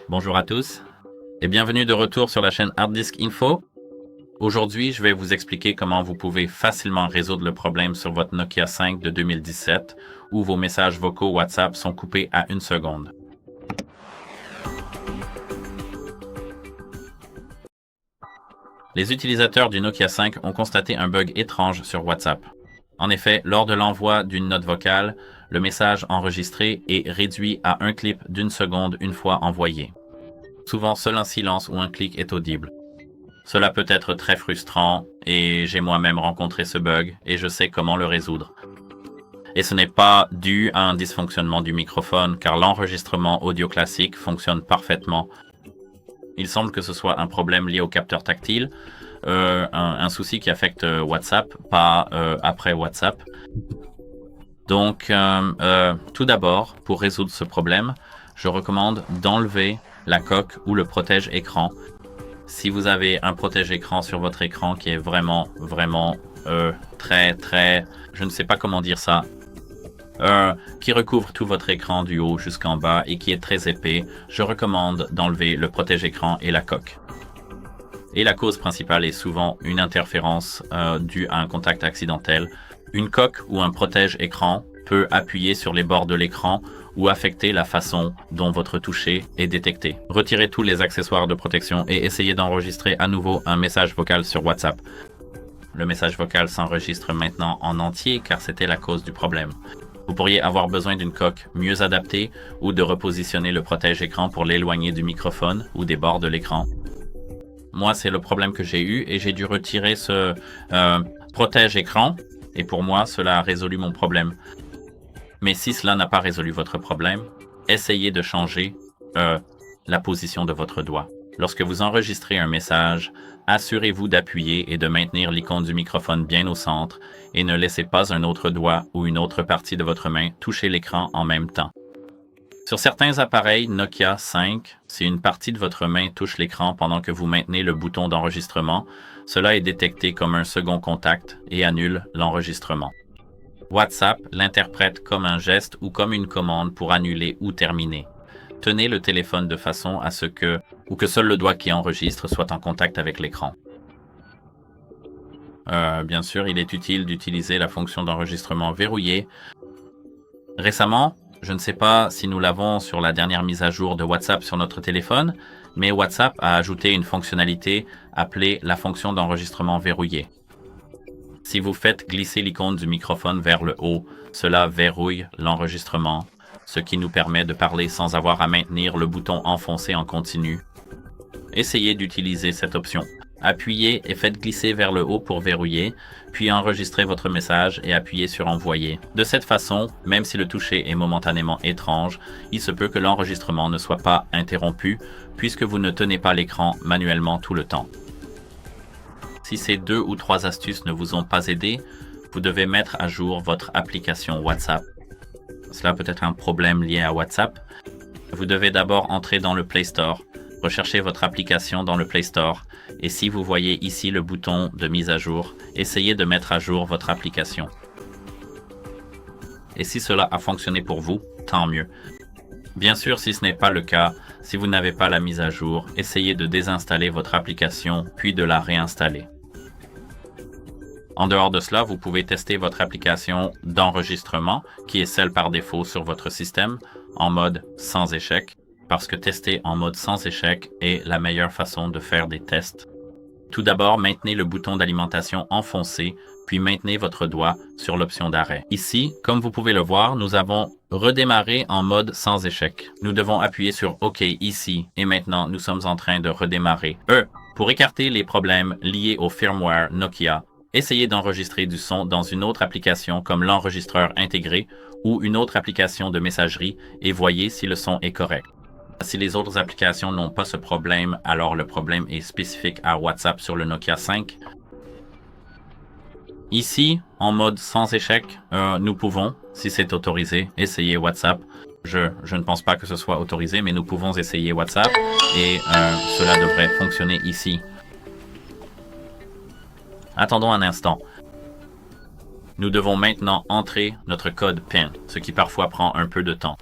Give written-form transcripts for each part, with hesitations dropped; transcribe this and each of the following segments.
Bonjour à tous et bienvenue de retour sur la chaîne Hard Disk Info. Aujourd'hui, je vais vous expliquer comment vous pouvez facilement résoudre le problème sur votre Nokia 5 de 2017 où vos messages vocaux WhatsApp sont coupés à 1 seconde. Les utilisateurs du Nokia 5 ont constaté un bug étrange sur WhatsApp. En effet, lors de l'envoi d'une note vocale, le message enregistré est réduit à un clip d'1 seconde une fois envoyé. Souvent, seul un silence ou un clic est audible. Cela peut être très frustrant et j'ai moi-même rencontré ce bug et je sais comment le résoudre. Et ce n'est pas dû à un dysfonctionnement du microphone car l'enregistrement audio classique fonctionne parfaitement. Il semble que ce soit un problème lié au capteur tactile, un souci qui affecte WhatsApp, pas après WhatsApp. Donc, tout d'abord, pour résoudre ce problème, je recommande d'enlever la coque ou le protège-écran. Si vous avez un protège-écran sur votre écran qui est vraiment très, je ne sais pas comment dire ça, qui recouvre tout votre écran du haut jusqu'en bas et qui est très épais, je recommande d'enlever le protège-écran et la coque. Et la cause principale est souvent une interférence due à un contact accidentel. Une coque ou un protège-écran peut appuyer sur les bords de l'écran ou affecter la façon dont votre toucher est détecté. Retirez tous les accessoires de protection et essayez d'enregistrer à nouveau un message vocal sur WhatsApp. Le message vocal s'enregistre maintenant en entier car c'était la cause du problème. Vous pourriez avoir besoin d'une coque mieux adaptée ou de repositionner le protège-écran pour l'éloigner du microphone ou des bords de l'écran. Moi, c'est le problème que j'ai eu et j'ai dû retirer ce protège-écran et pour moi, cela a résolu mon problème. Mais si cela n'a pas résolu votre problème, essayez de changer la position de votre doigt. Lorsque vous enregistrez un message, assurez-vous d'appuyer et de maintenir l'icône du microphone bien au centre et ne laissez pas un autre doigt ou une autre partie de votre main toucher l'écran en même temps. Sur certains appareils Nokia 5, si une partie de votre main touche l'écran pendant que vous maintenez le bouton d'enregistrement, cela est détecté comme un second contact et annule l'enregistrement. WhatsApp l'interprète comme un geste ou comme une commande pour annuler ou terminer. Tenez le téléphone de façon à ce que seul le doigt qui enregistre soit en contact avec l'écran. Bien sûr, il est utile d'utiliser la fonction d'enregistrement verrouillée. Récemment, je ne sais pas si nous l'avons sur la dernière mise à jour de WhatsApp sur notre téléphone, mais WhatsApp a ajouté une fonctionnalité appelée la fonction d'enregistrement verrouillé. Si vous faites glisser l'icône du microphone vers le haut, cela verrouille l'enregistrement, ce qui nous permet de parler sans avoir à maintenir le bouton enfoncé en continu. Essayez d'utiliser cette option. Appuyez et faites glisser vers le haut pour verrouiller, puis enregistrez votre message et appuyez sur Envoyer. De cette façon, même si le toucher est momentanément étrange, il se peut que l'enregistrement ne soit pas interrompu, puisque vous ne tenez pas l'écran manuellement tout le temps. Si ces 2 ou 3 astuces ne vous ont pas aidé, vous devez mettre à jour votre application WhatsApp. Cela peut être un problème lié à WhatsApp. Vous devez d'abord entrer dans le Play Store, rechercher votre application dans le Play Store et si vous voyez ici le bouton de mise à jour, essayez de mettre à jour votre application. Et si cela a fonctionné pour vous, tant mieux. Bien sûr, si ce n'est pas le cas, si vous n'avez pas la mise à jour, essayez de désinstaller votre application puis de la réinstaller. En dehors de cela, vous pouvez tester votre application d'enregistrement, qui est celle par défaut sur votre système, en mode sans échec, parce que tester en mode sans échec est la meilleure façon de faire des tests. Tout d'abord, maintenez le bouton d'alimentation enfoncé, puis maintenez votre doigt sur l'option d'arrêt. Ici, comme vous pouvez le voir, nous avons redémarré en mode sans échec. Nous devons appuyer sur OK ici, et maintenant nous sommes en train de redémarrer. Pour écarter les problèmes liés au firmware Nokia, essayez d'enregistrer du son dans une autre application comme l'enregistreur intégré ou une autre application de messagerie et voyez si le son est correct. Si les autres applications n'ont pas ce problème, alors le problème est spécifique à WhatsApp sur le Nokia 5. Ici, en mode sans échec, nous pouvons, si c'est autorisé, essayer WhatsApp. Je ne pense pas que ce soit autorisé, mais nous pouvons essayer WhatsApp et cela devrait fonctionner ici. Attendons un instant. Nous devons maintenant entrer notre code PIN, ce qui parfois prend un peu de temps.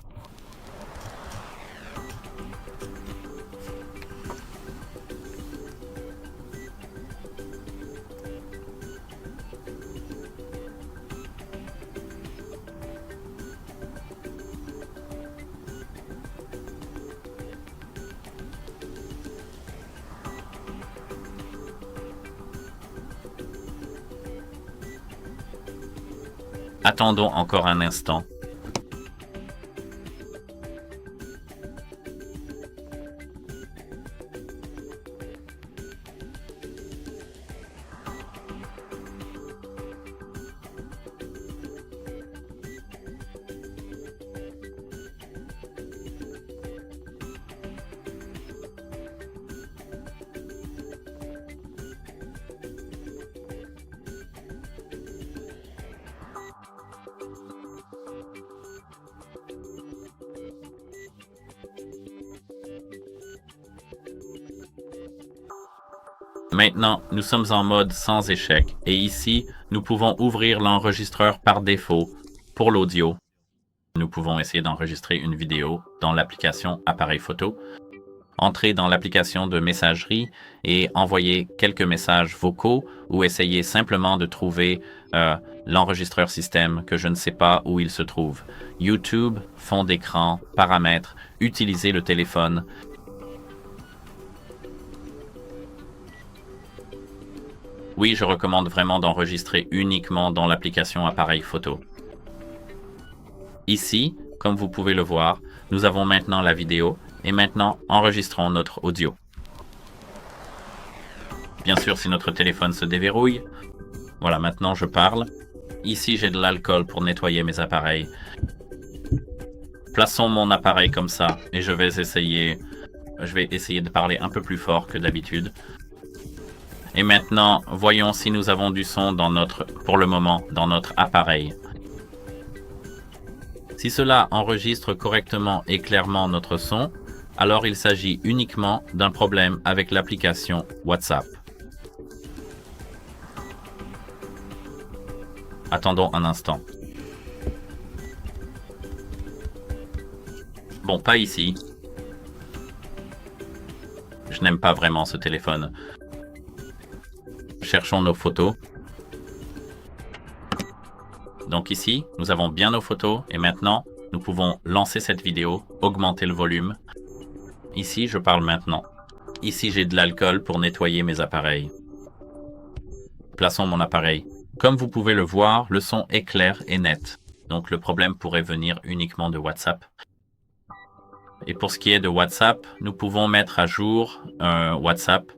Attendons encore un instant. Maintenant, nous sommes en mode sans échec et ici, nous pouvons ouvrir l'enregistreur par défaut pour l'audio. Nous pouvons essayer d'enregistrer une vidéo dans l'application Appareil photo, entrer dans l'application de messagerie et envoyer quelques messages vocaux ou essayer simplement de trouver l'enregistreur système que je ne sais pas où il se trouve. YouTube, fond d'écran, paramètres, utiliser le téléphone. Oui, je recommande vraiment d'enregistrer uniquement dans l'application Appareil photo. Ici, comme vous pouvez le voir, nous avons maintenant la vidéo et maintenant enregistrons notre audio. Bien sûr, si notre téléphone se déverrouille, voilà, maintenant je parle. Ici, j'ai de l'alcool pour nettoyer mes appareils. Plaçons mon appareil comme ça et je vais essayer de parler un peu plus fort que d'habitude. Et maintenant, voyons si nous avons du son pour le moment, dans notre appareil. Si cela enregistre correctement et clairement notre son, alors il s'agit uniquement d'un problème avec l'application WhatsApp. Attendons un instant. Bon, pas ici. Je n'aime pas vraiment ce téléphone. Cherchons nos photos. Donc ici, nous avons bien nos photos et maintenant, nous pouvons lancer cette vidéo, augmenter le volume. Ici, je parle maintenant. Ici, j'ai de l'alcool pour nettoyer mes appareils. Plaçons mon appareil. Comme vous pouvez le voir, le son est clair et net. Donc le problème pourrait venir uniquement de WhatsApp. Et pour ce qui est de WhatsApp, nous pouvons mettre à jour WhatsApp,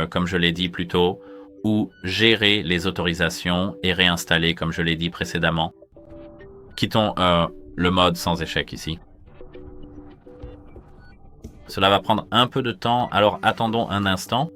comme je l'ai dit plus tôt, ou gérer les autorisations et réinstaller, comme je l'ai dit précédemment. Quittons le mode sans échec ici. Cela va prendre un peu de temps, alors attendons un instant.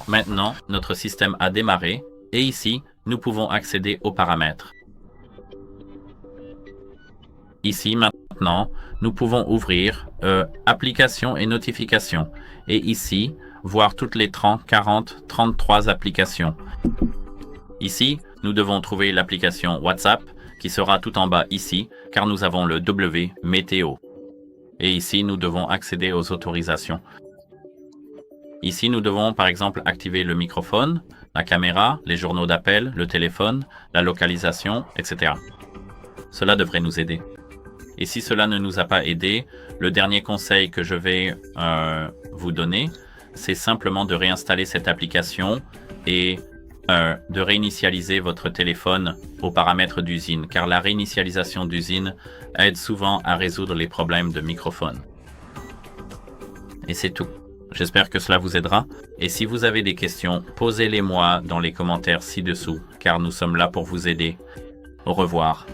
Maintenant, notre système a démarré et ici, nous pouvons accéder aux paramètres. Ici, maintenant, nous pouvons ouvrir applications et notifications. Et ici, voir toutes les 30, 40, 33 applications. Ici, nous devons trouver l'application WhatsApp qui sera tout en bas ici, car nous avons le W météo. Et ici, nous devons accéder aux autorisations. Ici, nous devons par exemple activer le microphone. la caméra, les journaux d'appel, le téléphone, la localisation, etc. Cela devrait nous aider. Et si cela ne nous a pas aidé, le dernier conseil que je vais vous donner, c'est simplement de réinstaller cette application et de réinitialiser votre téléphone aux paramètres d'usine, car la réinitialisation d'usine aide souvent à résoudre les problèmes de microphone. Et c'est tout. J'espère que cela vous aidera. Et si vous avez des questions, posez-les-moi dans les commentaires ci-dessous, car nous sommes là pour vous aider. Au revoir.